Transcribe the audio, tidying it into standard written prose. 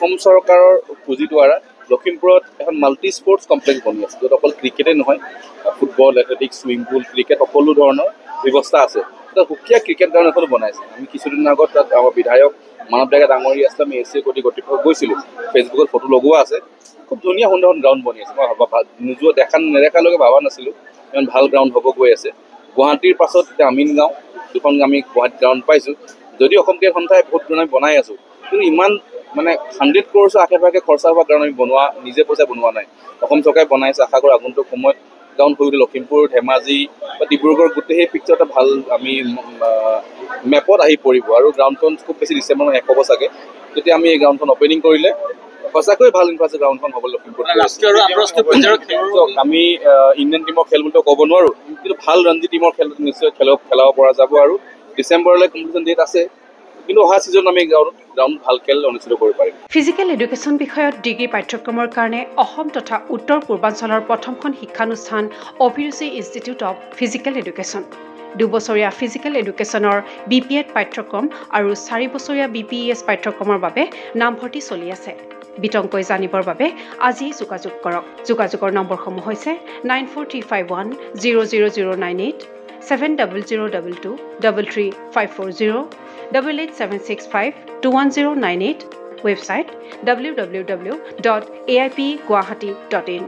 অসম চৰকাৰৰ পুঁজিৰ দ্বাৰা লখিমপুৰত এখন মাল্টি স্পৰ্টছ কমপ্লেক্স বনি আছে, য'ত অকল ক্ৰিকেটেই নহয়, football, athletics, swimming pool, cricket সকলো ধৰণৰ ব্যৱস্থা আছে। তাত সুকীয়া ক্ৰিকেট গ্ৰাউণ্ড এখনো বনাইছে। আমি কিছুদিনৰ আগত তাত আমাৰ বিধায়ক মানৱ ডেকা ডাঙৰীয়া আছিলে, আমি এছিয়ে কৰ্তৃপক্ষ গৈছিলোঁ, ফেচবুকত ফটো লগোৱা আছে। খুব ধুনীয়া সুন্দৰ গ্ৰাউণ্ড বনি আছে। মই নেদেখালৈকে ভবা নাছিলোঁ ইমান ভাল গ্ৰাউণ্ড হ'ব গৈ আছে। গুৱাহাটীৰ পাছত এতিয়া আমিনগাঁও দুখন আমি গুৱাহাটীত গ্ৰাউণ্ড পাইছোঁ। যদিও অসম ক্ৰিকেট সন্থাই বহুত ধৰণে বনাই আছোঁ, কিন্তু ইমান 100 crores আশে পাশে খৰচা হোৱা গ্ৰাউণ্ড আমি নিজে পইচা বনোৱা নাই। অসম চৰকাৰে বনাইছে, আশা কৰোঁ আগন্তুক সময়ত গ্ৰাউণ্ড হৈ উঠে লখিমপুৰ, ধেমাজি বা ডিব্ৰুগড় গোটেই সেই পিকচাৰ এটা ভাল আমি মেপত আহি পৰিব। আৰু গ্ৰাউণ্ডখন খুব বেছি ডিচেম্বৰ শেষ হ'ব চাগে, তেতিয়া আমি এই গ্ৰাউণ্ডখন অপেনিং কৰিলে সঁচাকৈ ভাল ইনফ্ৰাষ্ট্ৰাকচাৰ গ্ৰাউণ্ডখন হ'ব লখিমপুৰ। আমি ইণ্ডিয়ান টিমৰ খেল বুলিতো ক'ব নোৱাৰোঁ, কিন্তু ভাল ৰঞ্জী টিমৰ খেল নিশ্চয় খেলাব পৰা যাব। আৰু ডিচেম্বৰলৈ কম্পিটিশ্যন ডেট আছে, কিন্তু অহা ছিজনত আমি গ্ৰাউণ্ড ভাল খেল অনুষ্ঠিত কৰিব পাৰিম। ফিজিকেল এডুকেশ্যন বিষয়ত ডিগ্ৰী পাঠ্যক্ৰমৰ কাৰণে অসম তথা উত্তৰ পূৰ্বাঞ্চলৰ প্ৰথমখন শিক্ষানুষ্ঠান অভিৰুচি ইনষ্টিটিউট অৱ ফিজিকেল এডুকেশ্যন। 2 বছৰীয়া ফিজিকেল এডুকেশ্যনৰ BPEd পাঠ্যক্ৰম আৰু 4 বছৰীয়া BPES পাঠ্যক্ৰমৰ বাবে নামভৰ্তি চলি আছে। বিতংকৈ জানিবৰ বাবে আজি যোগাযোগ কৰক। যোগাযোগৰ নম্বৰসমূহ হৈছে 9435100098, 7002233540, 88765210998, ৱেবছাইট www.aipguwahati.in।